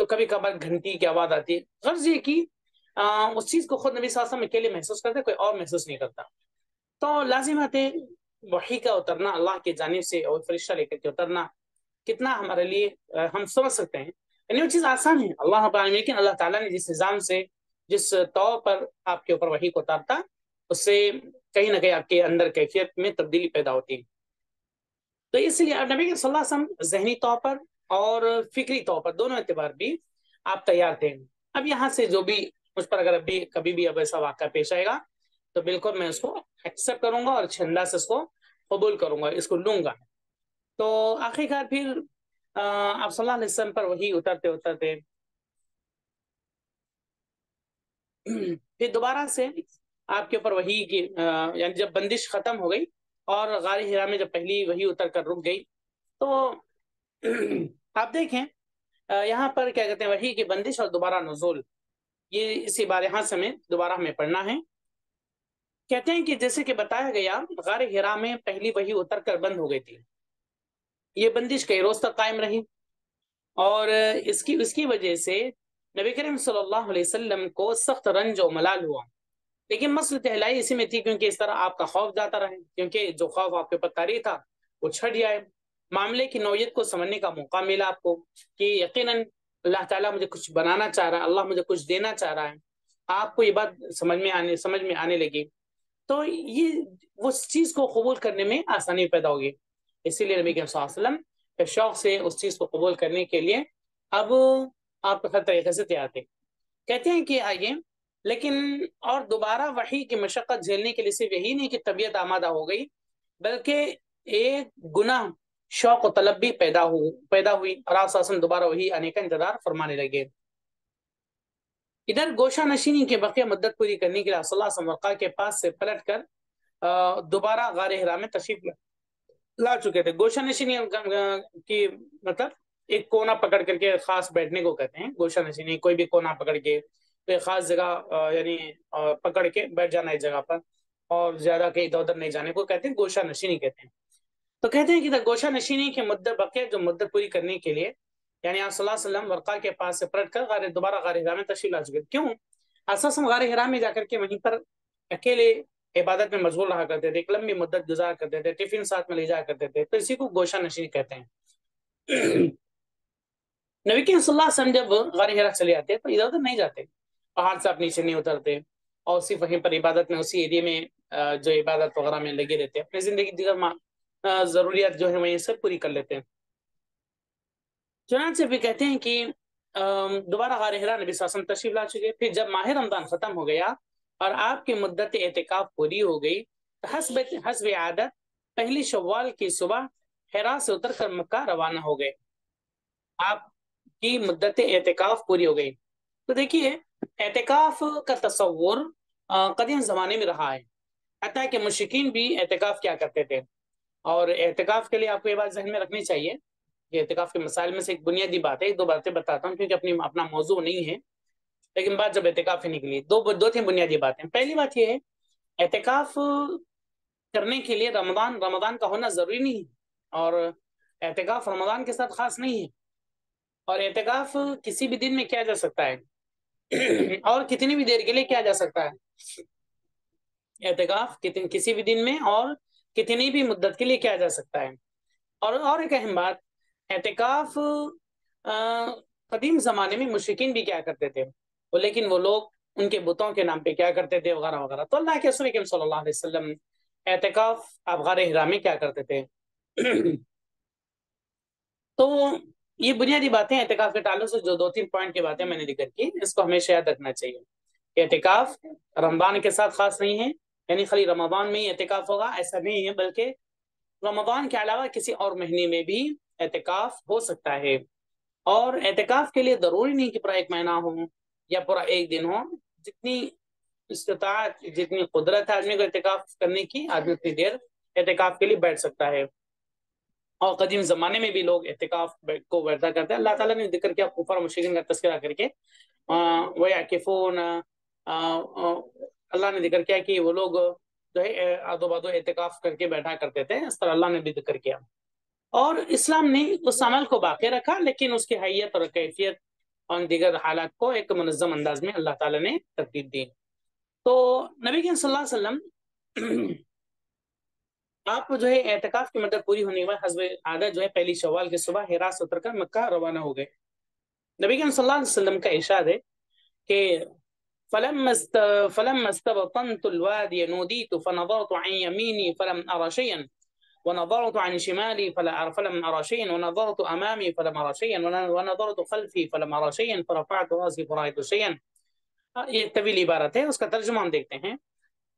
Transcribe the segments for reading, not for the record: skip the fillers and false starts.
تو کبھی کبھار گھنٹی کی آواز آتی ہے. غرض یہ کہ اس چیز کو خود نبی صلی اللہ علیہ وسلم اکیلے محسوس کرتے، کوئی اور محسوس نہیں کرتا. تو لازمات وحی کا اترنا اللہ کی جانب سے اور فرشتہ لے کر کے اترنا کتنا ہمارے لیے ہم سمجھ سکتے ہیں. یعنی وہ چیز آسان ہے اللہ رب العالمین، لیکن اللہ تعالیٰ نے جس نظام سے، جس طور پر آپ کے اوپر وحی کو اتارتا، اس سے کہیں نہ کہیں آپ کے اندر کیفیت میں تبدیلی پیدا ہوتی ہے. تو اس لیے نبی صلی اللہ علیہ وسلم ذہنی طور پر اور فکری طور پر دونوں اعتبار بھی آپ تیار تھے. اب یہاں سے جو بھی مجھ پر اگر ابھی کبھی بھی اب ایسا واقعہ پیش آئے گا تو بالکل میں اس کو ایکسیپٹ کروں گا اور اچھے انداز سے اس کو قبول کروں گا، اس کو لوں گا. تو آخرکار پھر آپ صلی اللہ علیہ وسلم پر وہی اترتے اترتے پھر دوبارہ سے آپ کے اوپر وہی کی یعنی جب بندش ختم ہو گئی اور غار حرا میں جب پہلی وہی اتر کر رک گئی تو آپ دیکھیں یہاں پر کیا کہتے ہیں، وحی کی بندش اور دوبارہ نزول، یہ اسی بار یہاں سے ہمیں دوبارہ ہمیں پڑھنا ہے. کہتے ہیں کہ جیسے کہ بتایا گیا غار حرا میں پہلی وحی اتر کر بند ہو گئی تھی. یہ بندش کئی روز تک قائم رہی اور اس کی وجہ سے نبی کریم صلی اللہ علیہ وسلم کو سخت رنج و ملال ہوا. لیکن مسئلہ اہلائی اسی میں تھی کیونکہ اس طرح آپ کا خوف جاتا رہے، کیونکہ جو خوف آپ کے اوپر طاری تھا وہ چھٹ جائے. معاملے کی نوعیت کو سمجھنے کا موقع ملا آپ کو کہ یقیناً اللہ تعالیٰ مجھے کچھ بنانا چاہ رہا ہے، اللہ مجھے کچھ دینا چاہ رہا ہے. آپ کو یہ بات سمجھ میں آنے لگی تو یہ اس چیز کو قبول کرنے میں آسانی پیدا ہوگی. اسی لیے نبی صلی اللہ علیہ وسلم کے شوق سے اس چیز کو قبول کرنے کے لیے اب آپ ہر طریقے سے تیار تھے. کہتے ہیں کہ آئیے لیکن اور دوبارہ وحی کی مشقت جھیلنے کے لیے صرف یہی نہیں کہ طبیعت آمادہ ہو گئی، بلکہ ایک گناہ شوق و طلب بھی پیدا ہوئی اور آپ صلی اللہ علیہ وسلم دوبارہ وہی آنے کا انتظار فرمانے لگے. ادھر گوشہ نشینی کے بقیہ مدت پوری کرنے کے لیے صلی اللہ علیہ وسلم ورقا کے پاس سے پلٹ کر دوبارہ غار حرا میں تشریف لا چکے تھے. گوشہ نشینی کی مطلب ایک کونا پکڑ کر کے خاص بیٹھنے کو کہتے ہیں. گوشہ نشینی کوئی بھی کونا پکڑ کے ایک خاص جگہ یعنی پکڑ کے بیٹھ جانا ایک جگہ پر اور زیادہ کہیں ادھر ادھر نہیں جانے کو کہتے ہیں، گوشہ نشینی کہتے ہیں. تو کہتے ہیں کہ گوشہ نشینی کی مدت بقیہ جو مدت پوری کرنے کے لیے یعنی آپ صلی اللہ علیہ وسلم ورقا کے پاس سے پلٹ کر دوبارہ غار حرا میں تشریف لا چکے. کیوں؟ اساساً غار حرا میں جا کر کے وہیں پر اکیلے عبادت میں مشغول رہا کرتے تھے، ایک لمبی مدت گزار کرتے تھے، ٹفن ساتھ میں لے جایا کرتے تھے، تو اسی کو گوشہ نشینی کہتے ہیں. نبی کریم صلی اللہ علیہ وسلم جب غار حرا چلے جاتے تو ادھر ادھر نہیں جاتے، پہاڑ سے آپ نیچے نہیں اترتے اور صرف وہیں پر عبادت میں اسی ایریے میں جو عبادت وغیرہ میں لگے رہتے، اپنی زندگی دیگر ضروریات جو ہے وہیں سے پوری کر لیتے ہیں. چنانچہ بھی کہتے ہیں کہ دوبارہ غار حرا نبی صلی اللہ علیہ وسلم تشریف لا چکے. پھر جب ماہ رمضان ختم ہو گیا اور آپ کی مدت اعتکاف پوری ہو گئی تو حسب عادت پہلی شوال کی صبح حرا سے اتر کر مکہ روانہ ہو گئے. آپ کی مدت اعتکاف پوری ہو گئی. تو دیکھیے اعتکاف کا تصور قدیم زمانے میں رہا ہے، حتیٰ کہ مشرکین بھی اعتکاف کیا کرتے تھے. اور اعتکاف کے لیے آپ کو یہ بات ذہن میں رکھنی چاہیے کہ اعتکاف کے مسائل میں سے ایک بنیادی بات ہے، ایک دو باتیں بتاتا ہوں کیونکہ اپنا موضوع نہیں ہے، لیکن بات جب اعتکاف ہی نکلی دو تین بنیادی باتیں. پہلی بات یہ ہے اعتکاف کرنے کے لیے رمضان کا ہونا ضروری نہیں ہے، اور اعتکاف رمضان کے ساتھ خاص نہیں ہے، اور اعتکاف کسی بھی دن میں کیا جا سکتا ہے اور کتنی بھی دیر کے لیے کیا جا سکتا ہے. اعتکاف کسی بھی دن میں اور کتنی بھی مدت کے لیے کیا جا سکتا ہے. اور ایک اہم بات، اعتکاف قدیم زمانے میں مشرکین بھی کیا کرتے تھے، لیکن وہ لوگ ان کے بتوں کے نام پہ کیا کرتے تھے وغیرہ وغیرہ. تو اللہ کے رسول کریم صلی اللہ علیہ وسلم اعتکاف آپ غار حرا میں کیا کرتے تھے. تو یہ بنیادی باتیں اعتکاف کے تعلق سے جو دو تین پوائنٹ کی باتیں میں نے ذکر کی، اس کو ہمیشہ یاد رکھنا چاہیے کہ اعتکاف رمضان کے ساتھ خاص نہیں ہے، یعنی خالی رمضان میں ہی اعتکاف ہوگا ایسا نہیں ہے، بلکہ رمضان کے علاوہ کسی اور مہینے میں بھی اعتکاف ہو سکتا ہے. اور اعتکاف کے لیے ضروری نہیں کہ پورا ایک مہینہ ہو یا پورا ایک دن ہو، جتنی استطاعت جتنی قدرت ہے آدمی کو اعتکاف کرنے کی، آدمی اتنی دیر اعتکاف کے لیے بیٹھ سکتا ہے. اور قدیم زمانے میں بھی لوگ اعتکاف کو بیٹھا کرتے ہیں. اللہ تعالیٰ نے ذکر کیا کفار و مشرکین کا تذکرہ کر کے وَيَعْكِفُونَ اللہ نے ذکر کیا کہ وہ لوگ جو ہے آدو بادو اعتکاف کر کے بیٹھا کرتے تھے، اس طرح اللہ نے بھی ذکر کیا. اور اسلام نے اس عمل کو باقی رکھا، لیکن اس کی حیت اور کیفیت اور دیگر حالات کو ایک منظم انداز میں اللہ تعالیٰ نے ترتیب دی۔ تو نبی کریم صلی اللہ علیہ وسلم آپ کو جو ہے اعتکاف کی مدت پوری ہونے کے بعد حسب عادت جو ہے پہلی شوال کی صبح حرا سے اتر کر مکہ روانہ ہو گئے۔ نبی کریم صلی اللہ علیہ وسلم کا ارشاد ہے کہ فلما استبطنت الوادي نوديت فنظرت عن يميني فلم أرى شيئا ونظرت عن شمالي فلم أرى شيئا ونظرت أمامي فلم أرى شيئا ونظرت خلفي فلم أرى شيئا فرفعت رأسي فرأيت شيئا۔ یہ طویل عبارت ہے، اس کا ترجمہ ہم دیکھتے ہیں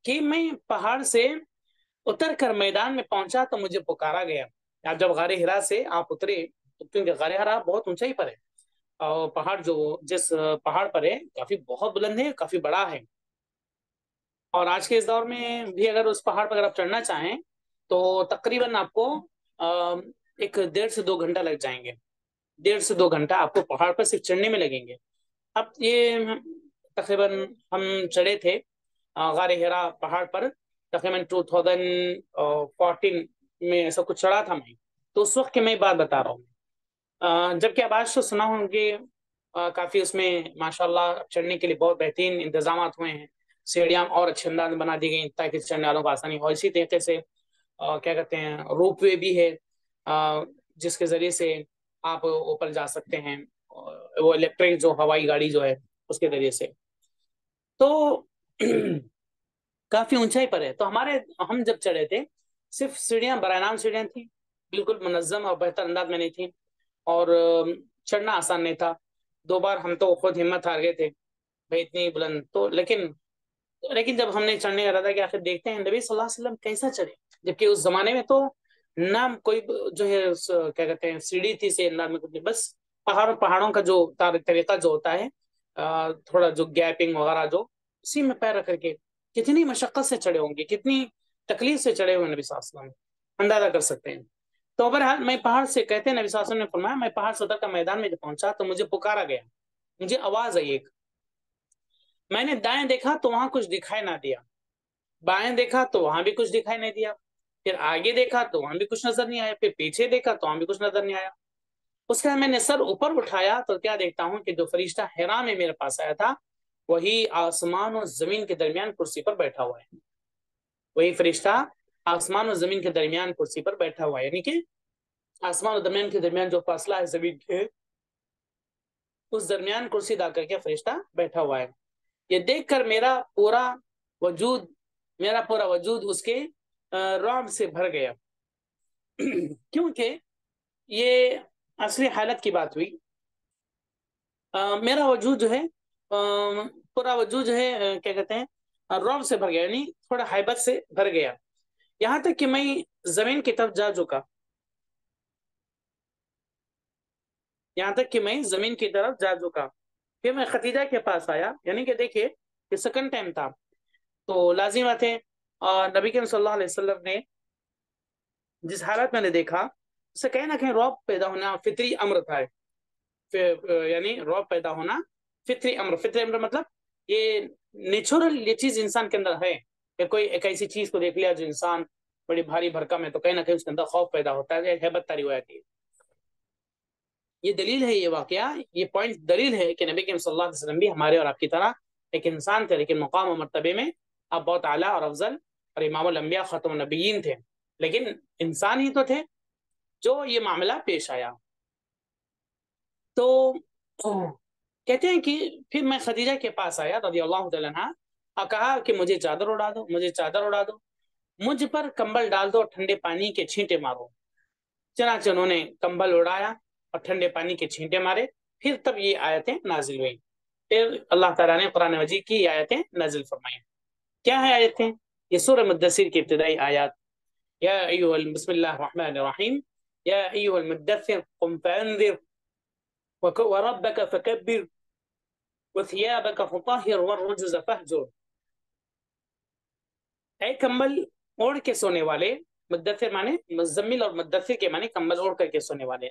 کہ میں پہاڑ سے اتر کر میدان میں پہنچا تو مجھے پکارا گیا۔ آپ جب غار ہرا سے آپ اترے، کیونکہ غار ہرا بہت اونچائی پر ہے، اور پہاڑ جو جس پہاڑ پر ہے کافی بہت بلند ہے، کافی بڑا ہے، اور آج کے اس دور میں بھی اگر اس پہاڑ پر اگر آپ چڑھنا چاہیں تو تقریباً آپ کو 1.5 سے 2 گھنٹہ لگ جائیں گے۔ 1.5 سے 2 گھنٹہ آپ کو پہاڑ پر صرف چڑھنے میں لگیں گے۔ اب یہ تقریباً ہم چڑھے تھے غار ہرا پہاڑ پر تقریباً 2014 میں ایسا کچھ چڑھا تھا میں، تو اس وقت کی میں بات بتا رہا ہوں۔ جبکہ اب آج تو سنا ہوں کہ کافی اس میں ماشاءاللہ چڑھنے کے لیے بہت بہترین انتظامات ہوئے ہیں، سیڑھیاں اور اچھے انداز میں بنا دی گئی تاکہ چڑھنے والوں کو آسانی ہو۔ اسی طریقے سے کیا کہتے ہیں روپ وے بھی ہے جس کے ذریعے سے آپ اوپر جا سکتے ہیں، وہ الیکٹرک جو ہوائی گاڑی جو ہے اس کے ذریعے سے۔ تو کافی اونچائی پر ہے، تو ہم جب چڑھے تھے صرف سیڑھیاں برائے نام سیڑھیاں تھیں، بالکل منظم اور بہتر انداز میں نہیں تھیں، اور چڑھنا آسان نہیں تھا۔ 2 بار ہم تو خود ہمت ہار گئے تھے بھائی اتنی بلند، تو لیکن جب ہم نے چڑھنے کا ارادہ کیا، آخر دیکھتے ہیں نبی صلی اللہ علیہ وسلم کیسا چڑھے، جبکہ اس زمانے میں تو نہ کوئی جو ہے کیا کہتے ہیں سیڑھی تھی سے انداز میں کچھ نہیں، بس پہاڑوں کا جو طریقہ جو ہوتا ہے تھوڑا جو گیپنگ وغیرہ جو اسی میں پیر رکھ کر کے کتنی مشقت سے چڑھے ہوں گے، کتنی تکلیف سے چڑھے ہوئے نبی صلی اللہ علیہ وسلم اندازہ کر سکتے ہیں۔ تو بہرحال میں پہاڑ سے، کہتے ہیں نبی صلی اللہ علیہ وسلم نے فرمایا میں پہاڑ سے اتر کر میدان میں جب پہنچا تو مجھے پکارا گیا، مجھے آواز آئی ایک، میں نے دائیں دیکھا تو وہاں کچھ دکھائی نہ دیا، بائیں دیکھا تو وہاں بھی کچھ دکھائی نہیں دیا، پھر آگے دیکھا تو وہاں بھی کچھ نظر نہیں آیا، پھر پیچھے دیکھا تو وہاں بھی کچھ نظر نہیں آیا۔ اس کے بعد میں نے سر اوپر اٹھایا تو کیا دیکھتا ہوں کہ جو فرشتہ حرا میں میرے پاس آیا تھا وہی آسمان اور زمین کے درمیان کرسی پر بیٹھا ہوا ہے، وہی فرشتہ آسمان اور زمین کے درمیان کرسی پر بیٹھا ہوا ہے، یعنی کہ آسمان اور زمین کے درمیان جو فاصلہ ہے زمین کے، اس درمیان کرسی ڈال کر کے فرشتہ بیٹھا ہوا ہے۔ یہ دیکھ کر میرا پورا وجود اس کے رعب سے بھر گیا، کیونکہ یہ اصلی حالت کی بات ہوئی۔ میرا وجود جو ہے پورا وجود جو ہے کیا کہتے ہیں رعب سے بھر گیا، یعنی تھوڑا ہیبت سے بھر گیا، یہاں تک کہ میں زمین کی طرف جا چکا۔ پھر میں ختیجہ کے پاس آیا، یعنی کہ دیکھیے یہ سیکنڈ ٹائم تھا، تو لازم بات ہے نبی کریم صلی اللہ علیہ وسلم نے جس حالت میں نے دیکھا اس سے کہیں نہ کہیں رعب پیدا ہونا فطری امر تھا، یعنی رعب پیدا ہونا فطری امر مطلب یہ نیچرل یہ چیز انسان کے اندر ہے کہ کوئی ایک ایسی چیز کو دیکھ لیا جو انسان بڑی بھاری بھرکم ہے تو کہیں نہ کہیں اس کے اندر خوف پیدا ہوتا ہے، ہیبت طاری ہو جاتی ہے۔ یہ دلیل ہے، یہ واقعہ، یہ پوائنٹ دلیل ہے کہ نبی کریم صلی اللہ علیہ وسلم بھی ہمارے اور آپ کی طرح ایک انسان تھے، لیکن مقام و مرتبے میں آپ بہت اعلیٰ اور افضل اور امام الانبیاء ختم النبیین تھے، لیکن انسان ہی تو تھے جو یہ معاملہ پیش آیا۔ تو کہتے ہیں کہ پھر میں خدیجہ کے پاس آیا رضی اللہ تعالیٰ عنہا اور کہا کہ مجھے چادر اڑا دو، مجھ پر کمبل ڈال دو اور ٹھنڈے پانی کے چھینٹے مارو۔ چنانچہ انہوں نے کمبل اڑایا اور ٹھنڈے پانی کے چھینٹے مارے، پھر تب یہ آیتیں نازل ہوئیں، پھر اللہ تعالیٰ نے قرآن مجید کی آیتیں نازل فرمائیں۔ کیا ہے آیتیں؟ یہ سورہ مدثر کی ابتدائی آیات، بسم اللہ الرحمن الرحیم، یا ایھا المدثر قم فانذر وربك فكبر وثيابك فطهر والرجز فاهجر۔ اے کمبل اوڑھ کے سونے والے، مدثر مانے مزمل اور مدثر کے مانے کمبل اوڑھ کر کے سونے والے۔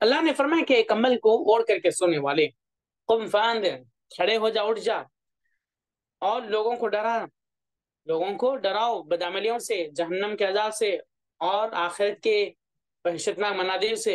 اللہ نے فرمایا کہ کمبل کو اوڑھ کر کے سونے والے، قم فانذر، کھڑے ہو جا، اٹھ جا اور لوگوں کو ڈراؤ بدعملیوں سے، جہنم کے عذاب سے اور آخرت کے وحشتناک مناظر سے،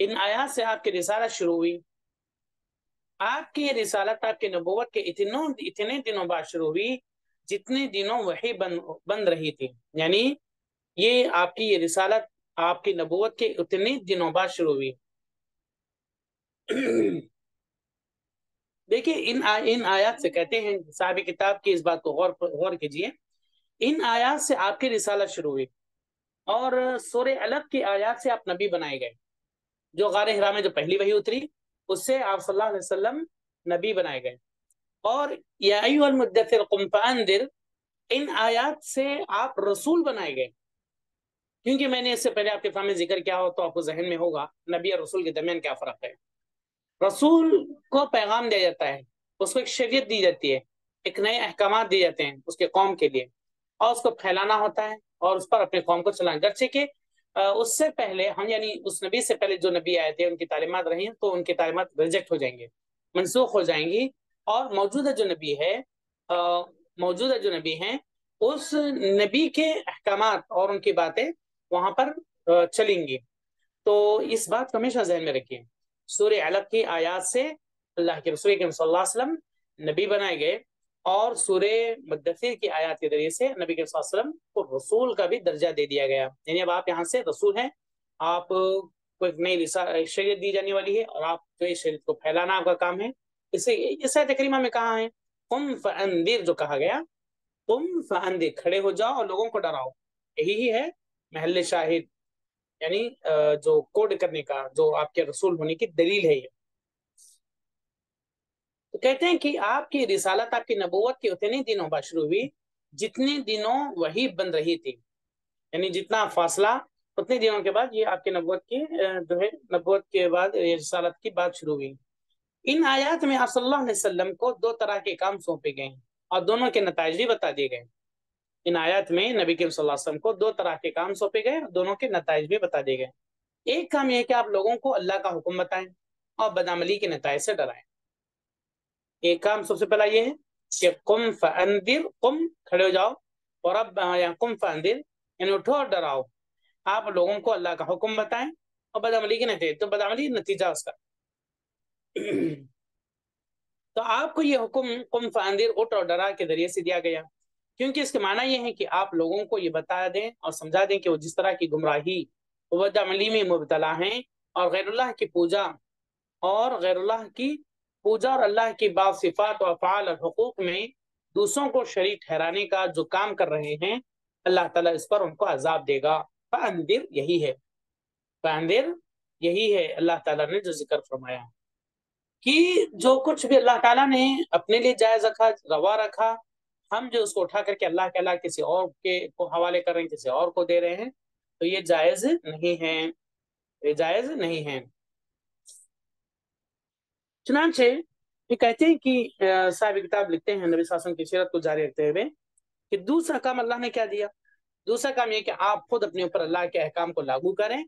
ان آیات سے آپ کی رسالت شروع ہوئی. آپ کی رسالت، آپ کی نبوت کے اتنے دنوں بعد شروع ہوئی جتنے دنوں وحی بند رہی تھی. یعنی یہ آپ کی یہ رسالت آپ کی نبوت کے اتنے دنوں بعد شروع ہوئی. دیکھیں ان آیات سے کہتے ہیں، صاحب کتاب کی اس بات کو غور کیجئے، ان آیات سے آپ کی رسالت شروع ہوئی اور سورہ علق کی آیات سے آپ نبی بنائے گئے. جو غار حرا میں جو پہلی وحی اتری اس سے آپ صلی اللہ علیہ وسلم نبی بنائے گئے. اور یا ایھا المدثر قم فانذر، ان آیات سے آپ رسول بنائے گئے. کیونکہ میں نے اس سے پہلے آپ کے سامنے ذکر کیا ہو تو آپ کو ذہن میں ہوگا نبی اور رسول کے درمیان کیا فرق ہے. رسول کو پیغام دیا جاتا ہے، اس کو ایک شریعت دی جاتی ہے، ایک نئے احکامات دیے جاتے ہیں اس کے قوم کے لیے، اور اس کو پھیلانا ہوتا ہے اور اس پر اپنے قوم کو چلانا. گرچہ کہ اس سے پہلے ہم یعنی اس نبی سے پہلے جو نبی آئے تھے ان کی تعلیمات رہی ہیں تو ان کی تعلیمات ریجیکٹ ہو جائیں گے، منسوخ ہو جائیں گی. اور موجودہ جو نبی ہیں اس نبی کے احکامات اور ان کی باتیں وہاں پر چلیں گی. تو اس بات کو ہمیشہ ذہن میں رکھیے. سورہ علق کی آیات سے اللہ کے رسول کریم صلی اللہ علیہ وسلم نبی بنائے گئے اور سورہ مدثر کی آیات کے ذریعے سے نبی کریم صلی اللہ علیہ وسلم کو رسول کا بھی درجہ دے دیا گیا. یعنی اب آپ یہاں سے رسول ہیں، آپ کو ایک نئی شریعت دی جانے والی ہے اور آپ جو اس شریعت کو پھیلانا آپ کا کام ہے. اسے اس آیت کریمہ میں کہا ہے قم فانذر، جو کہا گیا قم فانذر، کھڑے ہو جاؤ اور لوگوں کو ڈراؤ. یہی ہے محل شاہد، یعنی جو کوڈ کرنے کا، جو آپ کے رسول ہونے کی دلیل ہے. یہ تو کہتے ہیں کہ آپ کی رسالت، آپ کی نبوت کے اتنے دنوں بعد شروع ہوئی جتنے دنوں وحی بن رہی تھی. یعنی جتنا فاصلہ اتنے دنوں کے بعد یہ آپ کی نبوت کی جو ہے نبوت کے بعد رسالت کی بات شروع ہوئی. ان آیات میں آپ صلی اللہ علیہ وسلم کو دو طرح کے کام سونپے گئے اور دونوں کے نتائج بھی بتا دیے گئے. ان آیات میں نبی کریم صلی اللہ علیہ وسلم کو دو طرح کے کام سونپے گئے اور دونوں کے نتائج بھی بتا دیے گئے. ایک کام یہ ہے کہ آپ لوگوں کو اللہ کا حکم بتائیں اور بدعملی کے نتائج سے ڈرائیں. ایک کام سب سے پہلا یہ ہے کہ قم فانذر، قم کھڑے ہو جاؤ، اور اب یا قم فانذر یعنی اٹھو اور ڈراؤ. آپ لوگوں کو اللہ کا حکم بتائیں اور بدعملی کے نتیجے، تو بدعملی نتیجہ اس کا. تو آپ کو یہ حکم قم فانذر، اٹھ اور ڈرا کے ذریعے سے دیا گیا، کیونکہ اس کے معنی یہ ہے کہ آپ لوگوں کو یہ بتا دیں اور سمجھا دیں کہ وہ جس طرح کی گمراہی بدعملی میں مبتلا ہیں اور غیر اللہ کی پوجا اور اللہ کی بعض صفات و افعال اور حقوق میں دوسروں کو شریک ٹھہرانے کا جو کام کر رہے ہیں، اللہ تعالیٰ اس پر ان کو عذاب دے گا. فانذر یہی ہے، فانذر یہی ہے اللہ تعالیٰ نے جو ذکر فرمایا کہ جو کچھ بھی اللہ تعالیٰ نے اپنے لیے جائز رکھا، روا رکھا، ہم جو اس کو اٹھا کر کے اللہ کے علاوہ کسی اور کے کو حوالے کر رہے ہیں، کسی اور کو دے رہے ہیں، تو یہ جائز نہیں ہے، یہ جائز نہیں ہے. چنانچہ یہ کہتے ہیں کہ صاحب کتاب لکھتے ہیں نبی صلی اللہ علیہ وسلم کی سیرت کو جاری رکھتے ہوئے کہ دوسرا کام اللہ نے کیا دیا. دوسرا کام یہ کہ آپ خود اپنے اوپر اللہ کے احکام کو لاگو کریں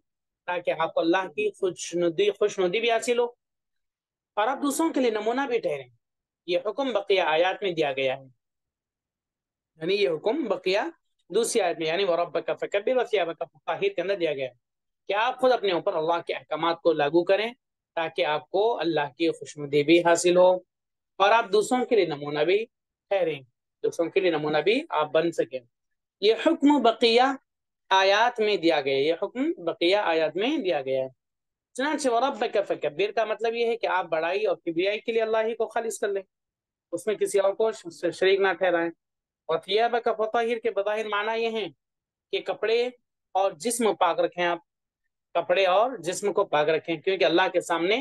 تاکہ آپ کو اللہ کی خوشنودی بھی حاصل ہو اور آپ دوسروں کے لیے نمونہ بھی ٹھہریں. یہ حکم بقیہ آیات میں دیا گیا ہے، یعنی یہ حکم بقیہ دوسری آیت میں یعنی وَرَبَّكَ فَكَبِّرْ وَثِيَابَكَ فَطَهِّرْ کے اندر دیا گیا ہے کہ آپ خود اپنے اوپر اللہ کے احکامات کو لاگو کریں تاکہ آپ کو اللہ کی خوشنودی بھی حاصل ہو اور آپ دوسروں کے لیے نمونہ بھی ٹھہریں، دوسروں کے لیے نمونہ بھی آپ بن سکیں. یہ حکم بقیہ آیات میں دیا گیا ہے، یہ حکم بقیہ آیات میں دیا گیا ہے. چنانچہ وَرَبَّكَ فَكَبِّرْ کا مطلب یہ ہے کہ آپ بڑائی اور کبریائی کے لیے اللہ ہی کو خالص کر لیں، اس میں کسی اور کو شریک نہ ٹھہرائیں. اور ثِيَابَكَ فَطَهِّرْ کے بظاہر معنی یہ ہیں کہ کپڑے اور جسم پاک رکھیں، آپ کپڑے اور جسم کو پاک رکھیں، کیونکہ اللہ کے سامنے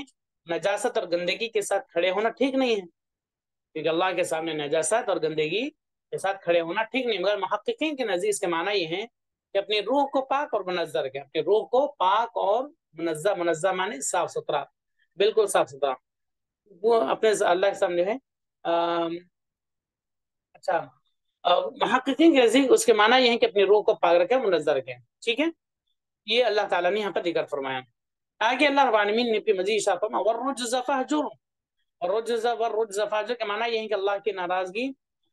نجاست اور گندگی کے ساتھ کھڑے ہونا ٹھیک نہیں ہے، کیونکہ اللہ کے سامنے نجاست اور گندگی کے ساتھ کھڑے ہونا ٹھیک نہیں. مگر محققین کے نزدیک اس کے معنی یہ ہیں کہ اپنی روح کو پاک اور منزہ رکھیں، اپنی روح کو پاک اور منزہ معنی صاف ستھرا، بالکل صاف ستھرا. وہ اپنے اللہ کے سامنے ہے. اچھا، محققین کے نزدیک اس کے معنی یہ ہے کہ اپنی روح کو پاک رکھیں، منزہ رکھیں. ٹھیک ہے، یہ اللہ تعالیٰ نے یہاں پر ذکر فرمایا. آگے اللہ رب العالمین نے پھر مزید ارشاد فرمایا وَالرُّجْزَ فَاهْجُرْ، اور والرجز فاجر کے معنی یہ ہے کہ اللہ کی ناراضگی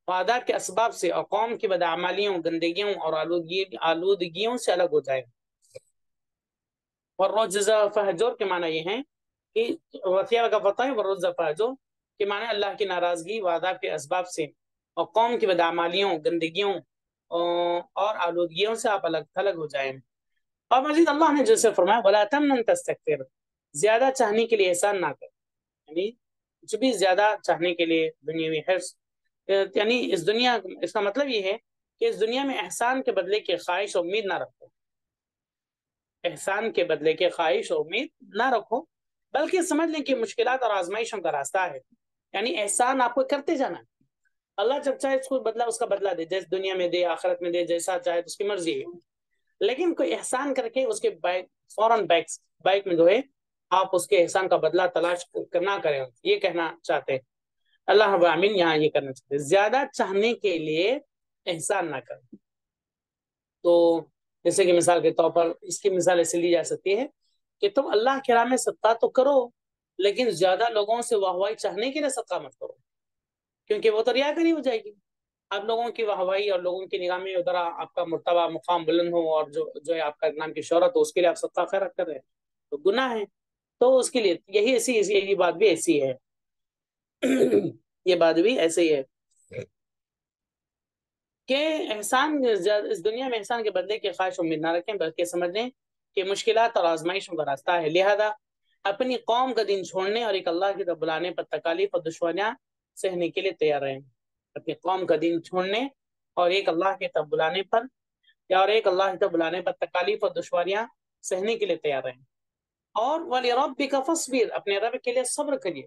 و عذاب کے اسباب سے اور قوم کی بدعمالیوں، گندگیوں اور آلودگیوں سے الگ ہو جائے. والرجز فہجر کے معنی یہ ہیں کہ وثیابک فطہر والرجز فہجر کے معنی اللہ کی ناراضگی و عذاب کے اسباب سے اور قوم کی بدعمالیوں، گندگیوں اور آلودگیوں سے آپ الگ تھلگ ہو جائیں۔ اور مزید اللہ نے جیسے فرمایا وَلَا تَمْنُنْ تَسْتَكْثِرْ، زیادہ چاہنے کے لیے احسان نہ کر، یعنی کچھ بھی زیادہ چاہنے کے لیے دنیاوی حرص، یعنی اس کا مطلب یہ ہے کہ اس دنیا میں احسان کے بدلے کی خواہش اور امید نہ رکھو، احسان کے بدلے کی خواہش اور امید نہ رکھو، بلکہ سمجھ لیں کہ مشکلات اور آزمائشوں کا راستہ ہے، یعنی احسان آپ کو کرتے جانا ہے، اللہ جب چاہے اس کو بدلا اس کا بدلہ دے، جیسے دنیا میں دے آخرت میں دے، جیسا چاہے اس کی مرضی ہے، لیکن کوئی احسان کر کے اس کے فوراً بیک میں جو ہے آپ اس کے احسان کا بدلہ تلاش نہ کریں، یہ کہنا چاہتے ہیں اللہ رب العالمین، یہاں یہ کرنا چاہتے ہیں زیادہ چاہنے کے لیے احسان نہ کریں۔ تو جیسے کہ مثال کے طور پر اس کی مثال ایسے لی جا سکتی ہے کہ تم اللہ کے راہ میں صدقہ تو کرو، لیکن زیادہ لوگوں سے واہوائی چاہنے کے لیے صدقہ مت کرو، کیونکہ وہ تو ریاکاری ہو جائے گی۔ اب لوگوں کی واہوائی اور لوگوں کی نگاہ میں ادھر آپ کا مرتبہ مقام بلند ہو اور جو ہے آپ کا نام کی شہرت ہو، اس کے لیے آپ صدقہ خیرات کر رہے ہیں تو گناہ ہے۔ تو اس کے لیے یہی بات بھی ایسی ہے یہ بات بھی ایسے ہی ہے کہ احسان اس دنیا میں احسان کے بدلے کی خواہش امید نہ رکھیں، بلکہ سمجھ لیں کہ مشکلات اور آزمائشوں کا راستہ ہے، لہذا اپنی قوم کا دین چھوڑنے اور ایک اللہ کی طرف بلانے پر تکالیف اور دشواریاں سہنے کے لیے تیار رہیں، اپنی قوم کا دین چھوڑنے اور ایک اللہ کی طرف بلانے پر تکالیف اور دشواریاں سہنے کے لیے تیار رہیں، اور وَلِرَبِّكَ فَاصْبِرْ، اپنے رب کے لیے صبر کریے،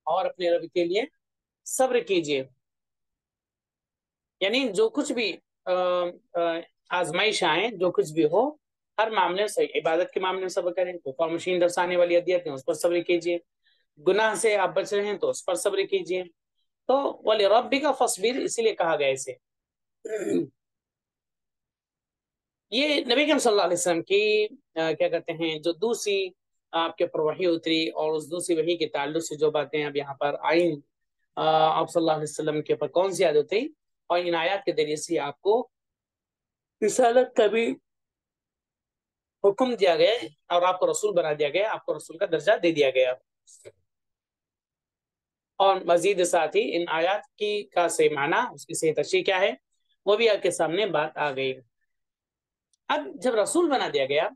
اور اپنے رب کے لیے صبر کیجیے، یعنی جو کچھ بھی آزمائش آئیں، جو کچھ بھی ہو، ہر معاملے سے عبادت کے معاملے میں صبر کریں تو خاموشین درسانے والی اذیت ہیں اس پر صبر کیجیے، گناہ سے آپ بچ رہے ہیں تو اس پر صبر کیجیے، تو وَلِرَبِّكَ فَاصْبِرْ اسی لیے کہا گیا اسے۔ یہ نبی کریم صلی اللہ علیہ وسلم کی کیا کہتے ہیں جو دوسری آپ کے اوپر وحی اتری، اور اس دوسری وحی کے تعلق سے جو باتیں اب یہاں پر آئیں، آپ صلی اللہ علیہ وسلم کے اوپر کون سی آیت تھی، اور ان آیات کے ذریعے سے آپ کو رسالت کا بھی حکم دیا گیا اور آپ کو رسول بنا دیا گیا، آپ کو رسول کا درجہ دے دیا گیا، اور مزید ساتھ ہی ان آیات کی کا صحیح معنی، اس کی صحیح تشریح کیا ہے وہ بھی آپ کے سامنے بات آ گئی۔ اب جب رسول بنا دیا گیا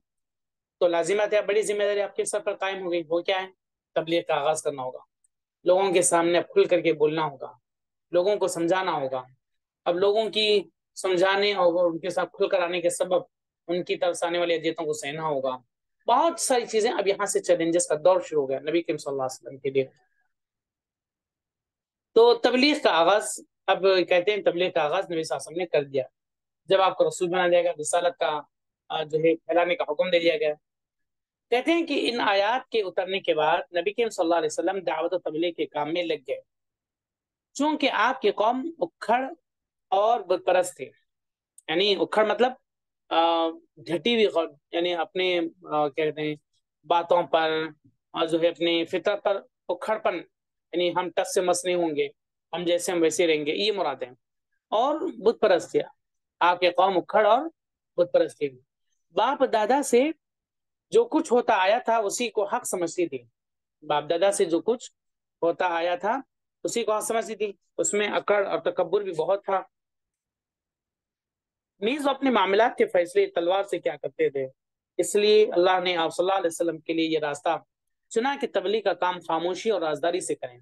تو لازمات ہے بڑی ذمہ داری آپ کے سر پر قائم ہو گئی، وہ کیا ہے؟ تبلیغ کا آغاز کرنا ہوگا، لوگوں کے سامنے کھل کر کے بولنا ہوگا، لوگوں کو سمجھانا ہوگا۔ اب لوگوں کی سمجھانے اور ان کے ساتھ کھل کر آنے کے سبب ان کی طرف سے آنے والی اذیتوں کو سہنا ہوگا، بہت ساری چیزیں اب یہاں سے چیلنجز کا دور شروع ہو گیا نبی کریم صلی اللہ علیہ وسلم کے لیے۔ تو تبلیغ کا آغاز، اب کہتے ہیں تبلیغ کا آغاز نبی صلی اللہ علیہ وسلم نے کر دیا، جب آپ کو رسول بنا دیا گیا، رسالت کا جو ہے پھیلانے کا حکم دے دیا گیا۔ کہتے ہیں کہ ان آیات کے اترنے کے بعد نبی کریم صلی اللہ علیہ وسلم دعوت و تبلیغ کے کام میں لگ گئے، چونکہ آپ کی قوم اکھڑ اور بت پرست تھے، یعنی اکھڑ مطلب گھٹی ہوئی، یعنی اپنے کہتے ہیں باتوں پر اور جو ہے اپنے فطرت پر اکھڑ پن، یعنی ہم ٹس سے مس نہیں ہوں گے، ہم جیسے ہم ویسے رہیں گے، یہ مراد ہے، اور بت پرست تھے، آپ کے قوم اکھڑ اور بت پرست تھے، باپ دادا سے جو کچھ ہوتا آیا تھا اسی کو حق سمجھتی تھی، باپ دادا سے جو کچھ ہوتا آیا تھا اسی کو حق سمجھتی تھی، اس میں اکڑ اور تکبر بھی بہت تھا، نیز اپنے معاملات کے فیصلے تلوار سے کیا کرتے تھے، اس لیے اللہ نے آپ صلی اللہ علیہ وسلم کے لیے یہ راستہ چنا کہ تبلیغ کا کام خاموشی اور رازداری سے کریں،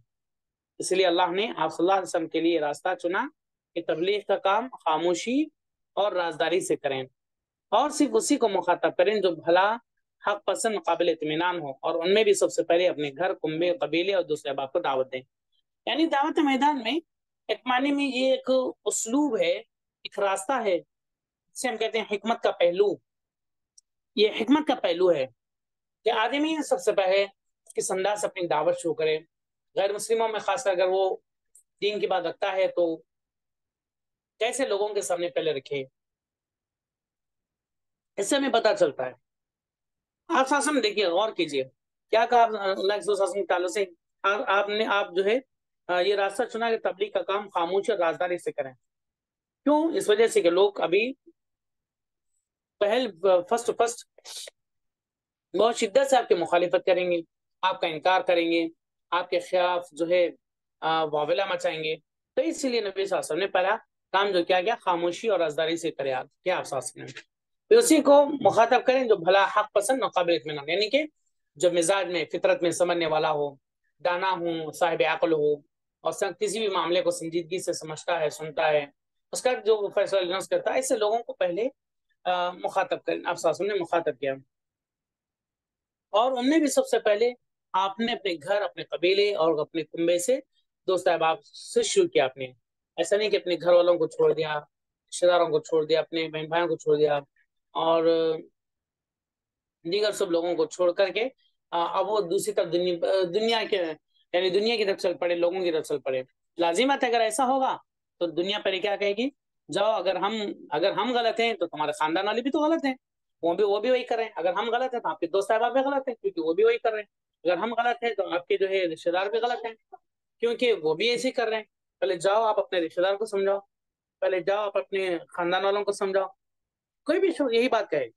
اس لیے اللہ نے آپ صلی اللہ علیہ وسلم کے لیے یہ راستہ چنا کہ تبلیغ کا کام خاموشی اور رازداری سے کریں، اور صرف اسی کو مخاطب کریں جو بھلا، حق پسند، قابل اطمینان ہو، اور ان میں بھی سب سے پہلے اپنے گھر، کنبے، قبیلے اور دوسرے احباب کو دعوت دیں، یعنی دعوت میدان میں ایک معنی میں یہ ایک اسلوب ہے، ایک راستہ ہے جسے ہم کہتے ہیں حکمت کا پہلو، یہ حکمت کا پہلو ہے کہ آدمی سب سے پہلے کس انداز سے اپنی دعوت شروع کرے، غیر مسلموں میں خاص کر اگر وہ دین کی بات رکھتا ہے تو کیسے لوگوں کے سامنے پہلے رکھے، اس سے ہمیں پتہ چلتا ہے۔ آپ ساسم دیکھیے، غور کیجیے کیا کہا اللہ کے رسول کے تعلق سے، آپ جو ہے یہ راستہ چنا کہ تبلیغ کا کام خاموشی اور رازداری سے کریں، کیوں؟ اس وجہ سے کہ لوگ ابھی فرسٹ بہت شدت سے آپ کی مخالفت کریں گے، آپ کا انکار کریں گے، آپ کے خلاف جو ہے واویلا مچائیں گے۔ تو اسی لیے نبی صلی اللہ علیہ وسلم نے پہلا کام جو کیا گیا، خاموشی اور رازداری سے کرے آپ کیا آپ صلی اللہ علیہ وسلم۔ پھر اسی کو مخاطب کریں جو بھلا، حق پسند اور قابل اطمینان، یعنی کہ جو مزاج میں فطرت میں سمجھنے والا ہو، دانا ہو، صاحب عقل ہو، اور کسی بھی معاملے کو سنجیدگی سے سمجھتا ہے، سنتا ہے، اس کا جو فیصلہ لنس کرتا ہے، ایسے لوگوں کو پہلے مخاطب کریں۔ آپ صلی اللہ علیہ وسلم نے مخاطب کیا، اور ان میں بھی سب سے پہلے آپ نے اپنے گھر، اپنے قبیلے اور اپنے کنبے سے، دوست احباب سے شروع کیا۔ آپ نے ایسا نہیں کہ اپنے گھر والوں کو چھوڑ دیا، رشتے داروں کو چھوڑ دیا، اپنے بہن بھائیوں کو چھوڑ دیا، اور دیگر سب لوگوں کو چھوڑ کر کے اب وہ دوسری طرف دنیا کے، یعنی دنیا کی طرف چل پڑے، لوگوں کی طرف چل پڑے۔ لازمت ہے اگر ایسا ہوگا تو دنیا پہلے کیا کہے گی، جاؤ، اگر ہم غلط ہیں تو تمہارے خاندان والے بھی تو غلط ہیں، وہ بھی وہی کر رہے ہیں۔ اگر ہم غلط ہیں تو آپ کے دوست احباب بھی غلط ہیں، کیونکہ وہ بھی وہی کر رہے ہیں۔ اگر ہم غلط ہیں تو آپ کے جو ہے رشتے دار بھی غلط ہیں، کیونکہ وہ بھی ایسے کر رہے ہیں۔ پہلے جاؤ آپ اپنے رشتے دار کو سمجھاؤ، پہلے جاؤ آپ اپنے خاندان والوں کو سمجھاؤ۔ کوئی بھی شخص یہی بات کہے،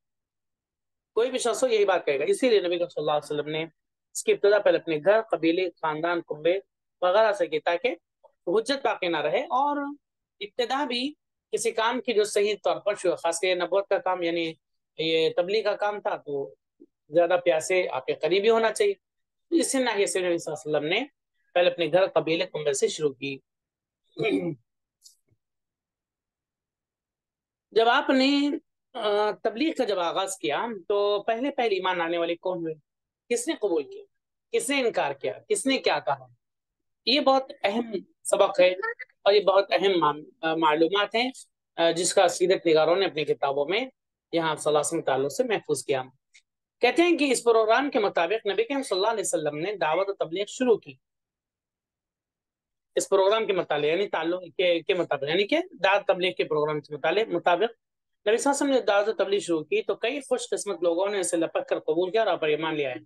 کوئی بھی شخص ہو یہی بات کہے گا۔ اسی لیے نبی صلی اللہ علیہ وسلم نے اس کی ابتدا پہلے اپنے گھر، قبیلے، خاندان، کنبے وغیرہ سے کی، تاکہ حجت باقی نہ رہے، اور ابتدا بھی کسی کام کی جو صحیح طور پر شروع، خاص کر نبوت کا کام، یعنی یہ تبلیغ کا کام تھا، تو زیادہ پیاسے آپ کے قریبی ہونا چاہیے۔ اس سے ناحیے سے نبی صلی اللہ علیہ وسلم نے پہلے اپنے گھر، قبیلے، کنبے سے شروع کی۔ جب آپ نے تبلیغ کا جب آغاز کیا تو پہلے ایمان آنے والے کون ہوئے؟ کس نے قبول کیا، کس نے انکار کیا، کس نے کیا کہا؟ یہ بہت اہم سبق ہے، اور یہ بہت اہم معلومات ہیں جس کا سیرت نگاروں نے اپنی کتابوں میں یہاں صلی اللہ علیہ وسلم تعلق سے محفوظ کیا۔ کہتے ہیں کہ اس پروگرام کے مطابق نبی کریم صلی اللہ علیہ وسلم نے دعوت و تبلیغ شروع کی۔ اس پروگرام کے متعلق، یعنی تعلق کے مطابق، یعنی کہ دعوت تبلیغ کے پروگرام کے مطابق نبی صلی اللہ علیہ وسلم نے دعوت و تبلیغ شروع کی تو کئی خوش قسمت لوگوں نے اسے لپک کر قبول کیا اور ایمان لے آئے۔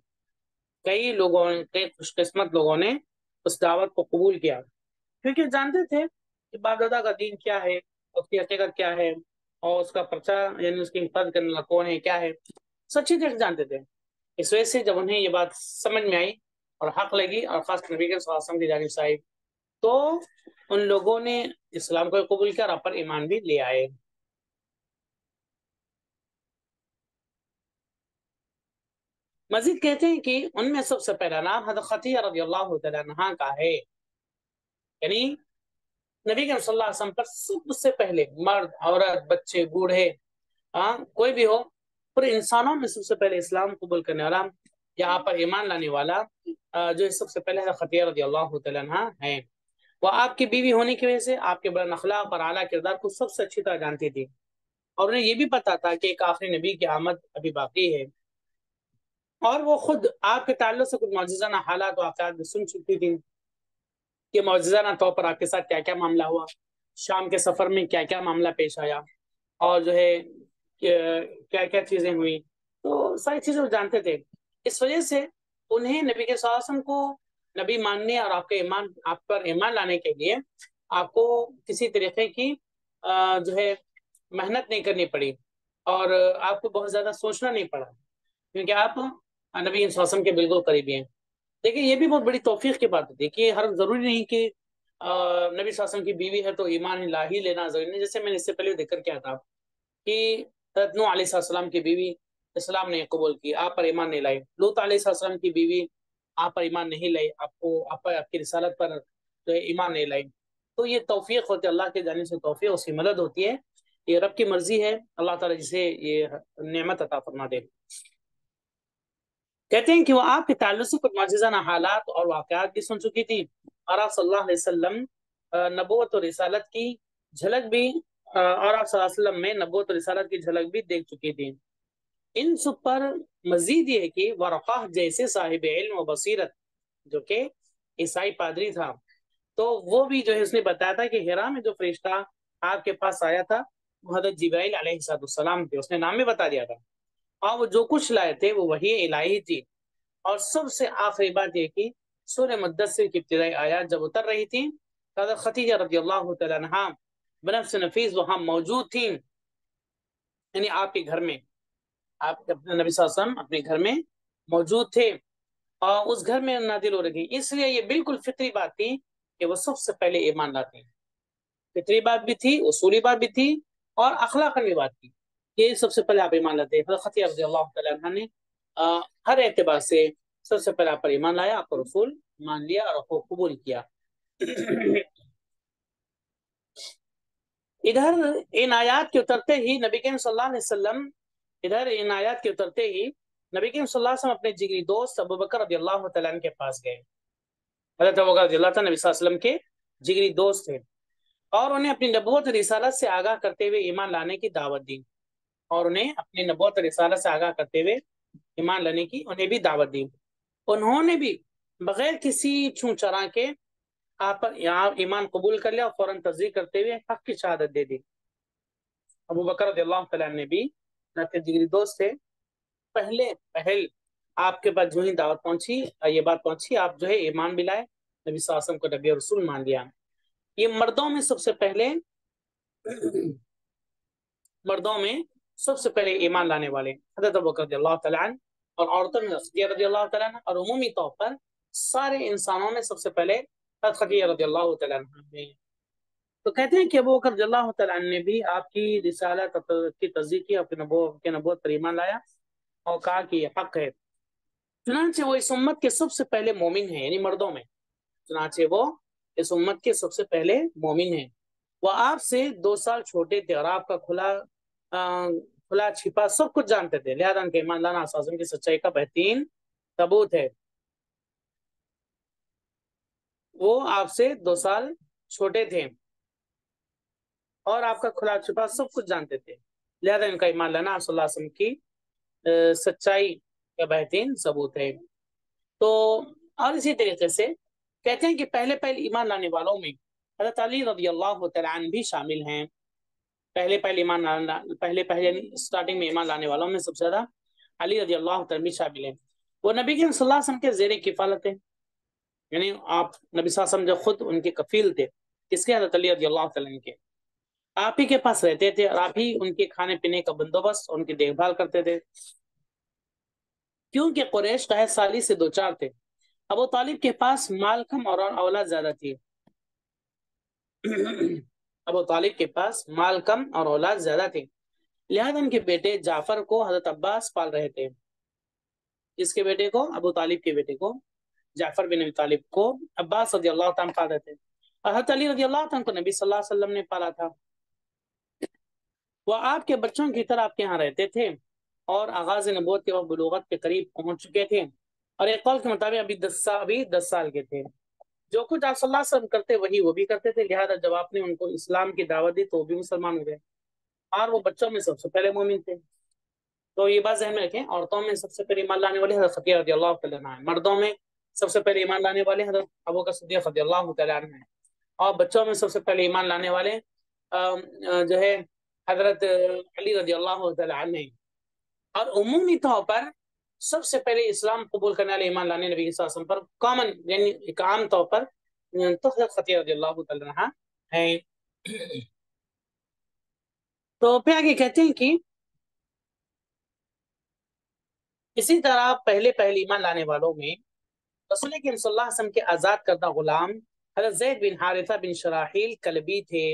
کئی خوش قسمت لوگوں نے اس دعوت کو قبول کیا، کیونکہ جانتے تھے کہ باپ دادا کا دین کیا ہے، اس کی حقیقت کیا ہے، اور اس کا پرچہ، یعنی اس کی حفاظت کرنے والا کون ہے، کیا ہے، سچی طرح جانتے تھے۔ اس وجہ سے جب انہیں یہ بات سمجھ میں آئی اور حق لگی، اور خاص کر نبی صلی اللہ علیہ وسلم کی جانب سے آئی، تو ان لوگوں نے اسلام کو قبول کیا اور پر ایمان بھی لے آئے۔ مزید کہتے ہیں کہ ان میں سب سے پہلا نام حضرت خدیجہ رضی اللہ تعالیٰ عنہا کا ہے، یعنی نبی کے صلی اللہ علیہ وسلم پر سب سے پہلے مرد، عورت، بچے، بوڑھے، کوئی بھی ہو، پورے انسانوں میں سب سے پہلے اسلام قبول کرنے والا، یہاں پر ایمان لانے والا جو سب سے پہلے حضرت خدیجہ رضی اللہ تعالیٰ عنہا ہے۔ وہ آپ کی بیوی ہونے کی وجہ سے آپ کے بلند اخلاق اور اعلیٰ کردار کو سب سے اچھی طرح جانتی تھی، اور انہیں یہ بھی پتا تھا کہ ایک آخری نبی کی آمد ابھی باقی ہے، اور وہ خود آپ کے تعلق سے کچھ معجزانہ حالات و واقعات بھی سن چکی تھی کہ معجزانہ طور پر آپ کے ساتھ کیا کیا معاملہ ہوا، شام کے سفر میں کیا کیا معاملہ پیش آیا، اور جو ہے کیا کیا چیزیں ہوئی، تو ساری چیزیں وہ جانتے تھے۔ اس وجہ سے انہیں نبی کے صلی اللہ علیہ وسلم کو نبی ماننے اور آپ پر ایمان لانے کے لیے آپ کو کسی طریقے کی جو ہے محنت نہیں کرنی پڑی، اور آپ کو بہت زیادہ سوچنا نہیں پڑا، کیونکہ آپ نبی صلی اللہ علیہ وسلم کے بالکل قریبی ہیں۔ دیکھیں یہ بھی بہت بڑی توفیق کی بات ہے۔ دیکھیے ہر ضروری نہیں کہ نبی صلی اللہ علیہ وسلم کی بیوی ہے تو ایمان لا ہی لینا ضروری نہیں، جیسے میں نے اس سے پہلے ذکر کیا تھا کہ نوح علیہ السلام کی بیوی اسلام نے قبول کی، آپ پر ایمان نہیں لائی۔ لوط علیہ السلام کی بیوی آپ پر ایمان نہیں لائی، آپ کی رسالت پر جو ہے ایمان نہیں لائی۔ تو یہ توفیق ہوتی ہے، اللہ کے جانب سے توفیق، اس کی مدد ہوتی ہے، یہ رب کی مرضی ہے، اللہ تعالیٰ جسے یہ نعمت عطا فرما دے۔ کہتے ہیں کہ وہ آپ کے تعلق سے کچھ معجزانہ حالات اور واقعات بھی سن چکی تھی، اور آپ صلی اللہ علیہ وسلم نبوت و رسالت کی جھلک بھی اور آپ صلی اللہ علیہ وسلم میں نبوت و رسالت کی جھلک بھی دیکھ چکی تھی۔ ان سب پر مزید یہ ہے کہ ورقہ جیسے صاحب علم و بصیرت، جو کہ عیسائی پادری تھا، تو وہ بھی جو ہے اس نے بتایا تھا کہ ہیرا میں جو فرشتہ آپ کے پاس آیا تھا وہ حضرت جبرائیل علیہ السلام تھے، اس نے نام بھی بتا دیا تھا، اور وہ جو کچھ لائے تھے وہ وحی الہی تھی۔ اور سب سے آخری بات یہ کہ سورہ مدثر کی ابتدائی آیات جب اتر رہی تھی، حضرت خدیجہ رضی اللہ تعالیٰ عنہا بنفس نفیس وہاں موجود تھیں، یعنی آپ کے گھر میں، آپ نبی صلی اللہ علیہ وسلم اپنے گھر میں موجود تھے اور اس گھر میں نازل ہو رہی تھی، اس لیے یہ بالکل فطری بات تھی کہ وہ سب سے پہلے ایمان لاتے ہیں۔ فطری بات بھی تھی، اصولی بات بھی تھی، اور اخلاقی بھی بات تھی کہ سب سے پہلے آپ ایمان لاتے ہیں۔ حضرت خدیجہ رضی اللہ تعالیٰ عنہ نے ہر اعتبار سے سب سے پہلے آپ پر ایمان لایا، آپ کو رسول مان لیا اور آپ کو قبول کیا۔ ادھر ان آیات کے اترتے ہی نبی کریم صلی اللہ علیہ وسلم اپنے جگری دوست ابوبکر رضی اللہ تعالیٰ عنہ کے پاس گئے۔ حضرت ابوبکر رضی اللہ تعالیٰ نبی صلی اللہ علیہ وسلم کے جگری دوست تھے، اور انہیں اپنی نبوت رسالت سے آگاہ کرتے ہوئے ایمان لانے کی دعوت دی، ایمان لانے کی انہیں بھی دعوت دی۔ انہوں نے بھی بغیر کسی چھو چرا کے آپ پر ایمان قبول کر لیا اور فوراً تصدیق کرتے ہوئے حق کی شہادت دے دی۔ ابو بکر رضی اللہ تعالیٰ نے بھی کے جگری دوست تھے، پہل آپ کے پاس جو ہی دعوت پہنچی، یہ بات پہنچی، آپ جو ہے ایمان بھی لائے، نبی صلی اللہ علیہ وسلم کو نبی اور رسول مان لیا۔ یہ مردوں میں سب سے پہلے ایمان لانے والے حضرت ابوبکر رضی اللہ تعالیٰ عنہ، اور عورتوں میں خدیجہ رضی اللہ تعالیٰ عنہ، اور عمومی طور پر سارے انسانوں میں سب سے پہلے حضرت خدیجہ رضی اللہ تعالیٰ عنہ ہیں۔ تو کہتے ہیں کہ ابو بکر رضی اللہ تعالیٰ عنہ نے بھی آپ کی رسالت کی تصدیق کی، آپ کی نبوت پر ایمان لایا اور کہا کہ یہ حق ہے۔ چنانچہ وہ اس امت کے سب سے پہلے مومن ہیں، یعنی مردوں میں چنانچہ وہ اس امت کے سب سے پہلے مومن ہیں۔ وہ آپ سے 2 سال چھوٹے تھے اور آپ کا کھلا چھپا سب کچھ جانتے تھے، لہذا ان کے ایمان لانا کی سچائی کا بہترین ثبوت ہے۔ وہ آپ سے 2 سال چھوٹے تھے اور آپ کا کھلا چھپا سب کچھ جانتے تھے، لہذا ان کا ایمان لانا آپ صلی اللہ علیہ وسلم کی سچائی کا بہترین ثبوت ہے۔ تو اور اسی طریقے سے کہتے ہیں کہ پہلے ایمان لانے والوں میں حضرت علی رضی اللہ تعالیٰ عنہ بھی شامل ہیں۔ پہلے اسٹارٹنگ میں ایمان لانے والوں میں سب سے زیادہ علی رضی اللہ تعالیٰ بھی شامل ہیں۔ وہ نبی صلی اللہ علیہ وسلم کے زیر کفالت ہیں، یعنی آپ نبی صلی اللہ علیہ وسلم جو خود ان کے کفیل تھے، کس کے؟ حضرت علی رضی اللہ تعالیٰ عنہ کے۔ آپ ہی کے پاس رہتے تھے اور آپ ہی ان کے کھانے پینے کا بندوبست اور ان کی دیکھ بھال کرتے تھے، کیونکہ قریش قحط سالی سے دوچار تھے۔ ابو طالب کے پاس مال کم اور اولاد زیادہ تھی ابو طالب کے پاس مال کم اور اولاد زیادہ تھی، لہذا ان کے بیٹے جعفر کو حضرت عباس پال رہے تھے۔ اس کے بیٹے کو؟ ابو طالب کے بیٹے کو، جعفر بن ابی طالب کو عباس رضی اللہ تعالیٰ پال رہے تھے، اور حضرت علی رضی اللہ تعالیٰ کو نبی صلی اللہ علیہ وسلم نے پالا تھا۔ وہ آپ کے بچوں کی طرح آپ کے ہاں رہتے تھے اور آغاز نبوت کے وقت بلوغت کے قریب پہنچ چکے تھے، اور ایک قول کے مطابق ابھی 10 سال کے تھے۔ جو کچھ آپ صلی اللہ علیہ وسلم کرتے وہی وہ بھی کرتے تھے، لہذا جب آپ نے ان کو اسلام کی دعوت دی تو وہ بھی مسلمان ہو گئے، اور وہ بچوں میں سب سے پہلے مومن تھے۔ تو یہ بات ذہن میں رکھیں، عورتوں میں سب سے پہلے ایمان لانے والے حضرت خدیجہ رضی اللہ تعالیٰ عنہ ہیں، مردوں میں سب سے پہلے ایمان لانے والے حضرت ابوبکر صدیق رضی اللہ تعالیٰ عنہ ہیں، اور بچوں میں سب سے پہلے ایمان لانے والے جو ہے حضرت علی رضی اللہ تعالیٰ عنہ ہیں۔ اور عمومی طور پر سب سے پہلے اسلام قبول کرنے والے ایمان لانے نبی صلی اللہ علیہ وسلم پر کامن، یعنی ایک عام طور پر تو حضرت خدیجہ رضی اللہ تعالیٰ عنہ ہیں۔ تو پھر آگے کہتے ہیں کہ اسی طرح پہلے ایمان لانے والوں میں رسول کریم صلی اللہ علیہ وسلم کے آزاد کردہ غلام حضرت زید بن حارثہ بن شراحیل کلبی تھے۔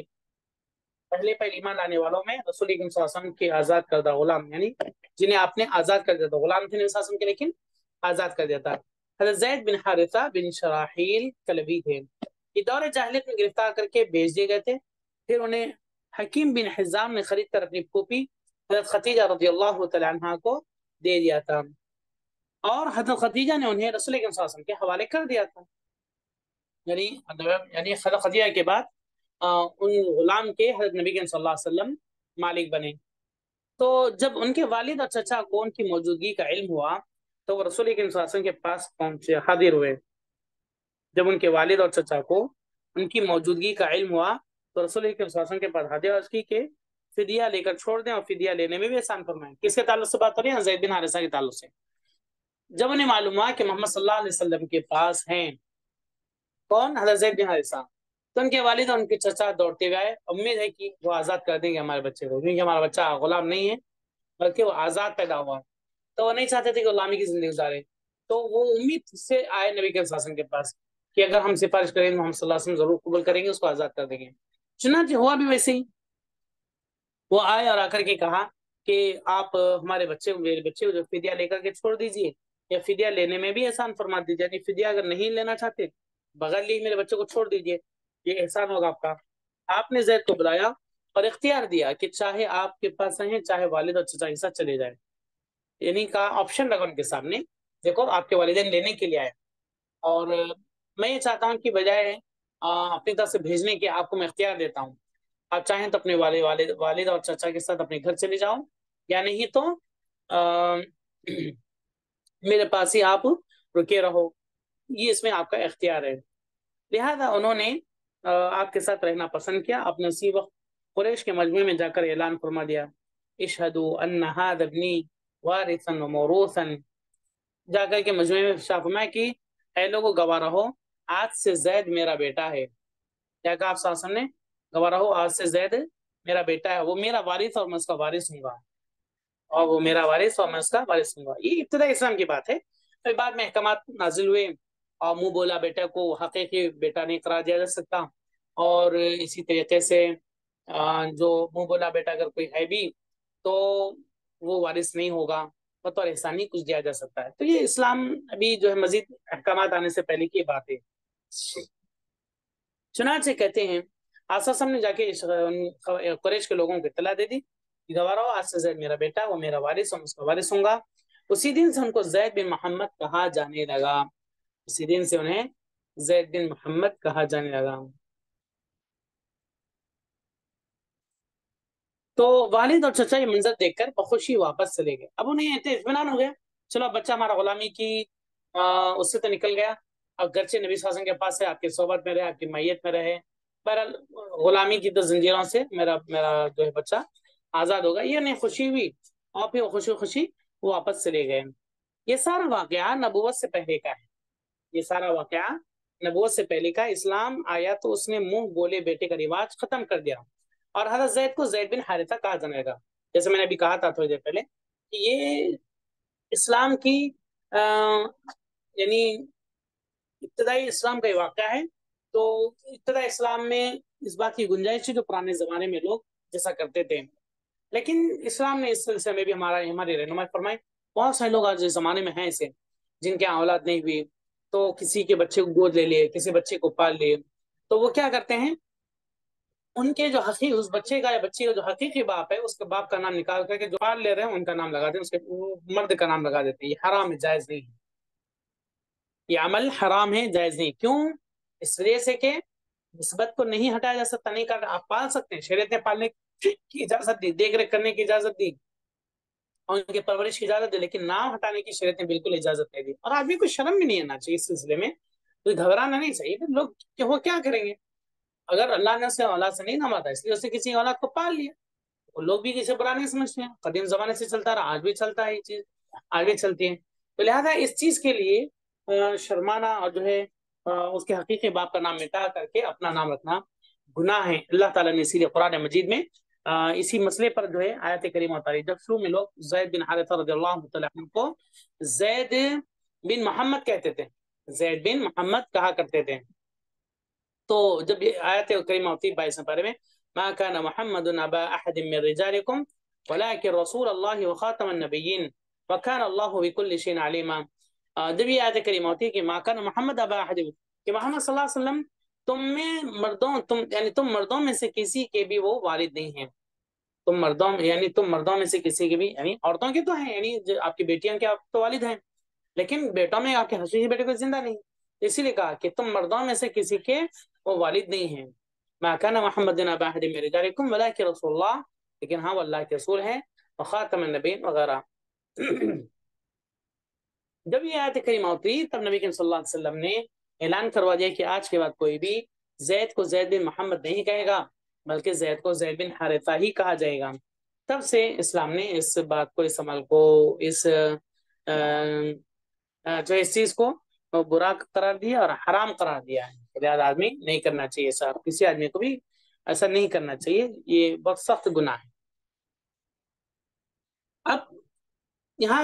پہلے ایمان لانے والوں میں رسول کریم صلی اللہ علیہ وسلم کے آزاد کردہ غلام، یعنی جنہیں آپ نے آزاد کر دیا تھا، غلام تھے نبی صلی اللہ علیہ وسلم کے لیکن آزاد کر دیا تھا، حضرت زید بن حارثہ بن شراحیل کلبی تھے۔ یہ دور جاہلیت میں گرفتار کر کے بھیج دیے گئے تھے، پھر انہیں حکیم بن حزام نے خرید کر اپنی پھوپھی حضرت خدیجہ رضی اللہ تعالیٰ عنہ کو دے دیا تھا، اور حضرت خدیجہ نے انہیں رسول کریم صلی اللہ علیہ وسلم کے حوالے کر دیا تھا، یعنی حضرت خدیجہ کے بعد ان غلام کے حضرت نبی صلی اللہ علیہ وسلم مالک بنے۔ تو جب ان کے والد اور چچا کو ان کی موجودگی کا علم ہوا تو وہ رسول کریم صلی اللہ علیہ وسلم کے پاس پہنچے، حاضر ہوئے۔ جب ان کے والد اور چچا کو ان کی موجودگی کا علم ہوا تو رسول کریم صلی اللہ علیہ وسلم کے پاس حاضر عرض کی کہ فدیہ لے کر چھوڑ دیں، اور فدیہ لینے میں بھی احسان فرمائیں۔ کس کے تعلق سے بات ہو رہی ہے؟ زید بن حارثہ کے تعلق سے۔ جب انہیں معلوم ہوا کہ محمد صلی اللہ علیہ وسلم کے پاس ہیں کون؟ حضرت زید بن حارثہ، تو ان کے والد اور ان کے چچا دوڑتے ہوئے آئے، امید ہے کہ وہ آزاد کر دیں گے ہمارے بچے کو، کیونکہ ہمارا بچہ غلام نہیں ہے بلکہ وہ آزاد پیدا ہوا۔ تو وہ نہیں چاہتے تھے کہ غلامی کی زندگی گزارے. تو وہ امید سے آئے نبی کے وسلم کے پاس کہ اگر ہم سفارش کریں تو محمد صلی اللہ علیہ وسلم ضرور قبول کریں گے, اس کو آزاد کر دیں گے. چنانچہ ہوا بھی ویسے ہی. وہ آئے اور آ کر کے کہا کہ آپ ہمارے بچے, میرے بچے کو جو فدیہ لے کر کے چھوڑ دیجیے, یا فدیہ لینے میں بھی احسان فرما دیجیے, یعنی فدیہ اگر نہیں لینا چاہتے بغیر لیے میرے بچے کو چھوڑ دیجیے, یہ احسان ہوگا آپ کا. آپ نے زید کو بلایا اور اختیار دیا کہ چاہے آپ کے پاس رہیں, چاہے والد اور چچا کے ساتھ چلے جائیں. یعنی کا آپشن لگا ان کے سامنے, دیکھو آپ کے والدین لینے کے لیے آئے, اور میں یہ چاہتا ہوں کہ بجائے اپنی طرف سے بھیجنے کے آپ کو میں اختیار دیتا ہوں, آپ چاہیں تو اپنے والد اور چچا کے ساتھ اپنے گھر چلے جاؤ, یا نہیں تو میرے پاس ہی آپ رکے رہو, یہ اس میں آپ کا اختیار ہے. لہذا انہوں نے آپ کے ساتھ رہنا پسند کیا. آپ نے اسی وقت قریش کے مجمع میں جا کر اعلان فرما دیا, اشہدوا ان ھذا ابنی وارثا وموروثا. جا کر کے مجمع میں فرمایا کہ اے لوگوں گواہ رہو, آج سے زید میرا بیٹا ہے. کیا کہا آپ صلی اللہ علیہ وسلم نے؟ گواہ رہو آج سے زید میرا بیٹا ہے, وہ میرا وارث اور میں اس کا وارث ہوں گا, اور وہ میرا وارث اور میں اس کا وارث ہوں گا. یہ ابتدائی اسلام کی بات ہے. پھر بعد میں احکامات نازل ہوئے, اور منہ بولا بیٹا کو حقیقی بیٹا نہیں قرار دیا جا سکتا, اور اسی طریقے سے جو منہ بولا بیٹا اگر کوئی ہے بھی تو وہ وارث نہیں ہوگا, بطور احسان نہیں کچھ دیا جا سکتا ہے. تو یہ اسلام ابھی جو ہے مزید احکامات آنے سے پہلے کی بات ہے. چنانچہ کہتے ہیں آساسم نے جا کے قریش کے لوگوں کو اطلاع دے دی کہ گوارا آج سے زید میرا بیٹا, وہ میرا وارث اور اس کا وارث ہوں گا. اسی دن سے ان کو زید بن محمد کہا جانے لگا. اسی دن سے انہیں زید بن محمد کہا جانے لگا. تو والد اور چچا یہ منظر دیکھ کر بخوشی واپس چلے گئے. اب انہیں اطمینان ہو گیا, چلو بچہ ہمارا غلامی کی اس سے تو نکل گیا, اب گرچہ نبی صلی اللہ علیہ وسلم کے پاس ہے, آپ کی صحبت میں رہے, آپ کی میت میں رہے, بہرحال غلامی کی تو زنجیروں سے میرا جو ہے بچہ آزاد ہوگا. یہ انہیں خوشی ہوئی, اور پھر خوشی خوشی واپس چلے گئے. یہ سارا واقعہ نبوت سے پہلے کا ہے. یہ سارا واقعہ نبوت سے پہلے کا. اسلام آیا تو اس نے منہ بولے بیٹے کا رواج ختم کر دیا, اور حضرت زید کو زید بن حارثہ کہا جانے لگا. جیسے میں نے ابھی کہا تھا تھوڑی دیر پہلے کہ یہ اسلام کی یعنی ابتدائی اسلام کا یہ واقعہ ہے. تو ابتدائی اسلام میں اس بات کی گنجائش تھی جو پرانے زمانے میں لوگ جیسا کرتے تھے, لیکن اسلام نے اس سلسلے میں بھی ہماری رہنمائی فرمائی. بہت سارے لوگ آج اس زمانے میں ہیں ایسے جن کے اولاد نہیں ہوئی, تو کسی کے بچے کو گود لے لیے, کسی بچے کو پال لیے, تو وہ کیا کرتے ہیں, ان کے جو اس بچے کا یا بچی کا جو حقیقی باپ ہے اس کے باپ کا نام نکال کر کے جو پال لے رہے ہیں ان کا نام لگا دیتے ہیں, اس کے مرد کا نام لگا دیتے ہیں. یہ حرام ہے, جائز نہیں ہے, یہ عمل حرام ہے, جائز نہیں. کیوں؟ اس وجہ سے کہ نسبت کو نہیں ہٹایا جا سکتا, نہیں کر آپ پال سکتے ہیں, شریعت نے پالنے کی اجازت دی, دیکھ ریکھ کرنے کی اجازت دی, اور ان کے پرورش کی اجازت دی, لیکن نام ہٹانے کی شریعت نے بالکل اجازت نہیں دی. اور آدمی کو شرم بھی نہیں آنا چاہیے اس سلسلے میں, کوئی گھبرانا نہیں چاہیے. لوگ کہ وہ کیا کریں گے, اگر اللہ نے اسے اولاد سے نہیں نوازا اس لیے اسے کسی اولاد کو پال لیا, وہ لوگ بھی کسی برا نہیں سمجھتے ہیں. قدیم زمانے سے چلتا رہا, آج بھی چلتا ہے یہ چیز, آج بھی چلتی ہے. تو لہٰذا اس چیز کے لیے شرمانا اور جو ہے اس کے حقیقی باپ کا نام مٹا کر کے اپنا نام رکھنا گناہ ہے. اللہ تعالیٰ نے اسی لیے قرآن مجید میں اسی مسئلے پر جو ہے آیت کریمہ اتاری. جب شروع میں لوگ زید بن حارثہ رضی اللہ تعالیٰ عنہ کو زید بن محمد کہتے تھے, زید بن محمد کہا کرتے تھے, تو جب یہ آیت کریمہ ہوتی 22 پارے میں ما كان محمد ابا احد من رجالكم ولكن رسول الله وخاتم النبيين وكان الله بكل شيء عليما, جب یہ آیت کریمہ ہوتی ہے کہ ما كان محمد ابا احد, کہ محمد صلی اللہ علیہ وسلم تم مردوں میں سے کسی کے بھی وہ والد نہیں ہیں. تم مردوں میں سے کسی کے بھی, یعنی عورتوں کے تو ہیں, یعنی آپ کی بیٹیاں کے آپ تو والد ہیں, لیکن بیٹوں میں آپ کے حقیقی بیٹے کو زندہ نہیں. اسی لیے کہا کہ تم مردوں میں سے کسی کے وہ والد نہیں ہیں. ما كان محمد ابا احد من رجالكم ولكن رسول اللہ, لیکن ہاں وہ اللہ کے رسول ہیں, وخاتم النبیین وغیرہ. جب یہ آیت کریمہ ہوتی تب نبی کریم صلی اللہ علیہ وسلم نے اعلان کروا دیا کہ آج کے بعد کوئی بھی زید کو زید بن محمد نہیں کہے گا, بلکہ زید کو زید بن حارثہ ہی کہا جائے گا. تب سے اسلام نے اس بات کو, اس عمل کو, جو اس چیز کو برا قرار دیا اور حرام قرار دیا ہے. لہٰذا آدمی نہیں کرنا چاہیے ایسا, کسی آدمی کو بھی ایسا نہیں کرنا چاہیے, یہ بہت سخت گناہ ہے. اب یہاں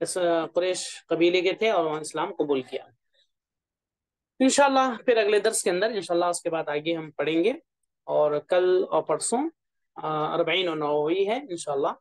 اس قریش قبیلے کے تھے اور وہاں اسلام قبول کیا. انشاءاللہ پھر اگلے درس کے اندر انشاءاللہ اس کے بعد آگے ہم پڑھیں گے. اور کل اور پرسوں 40 و نووی ہے انشاءاللہ.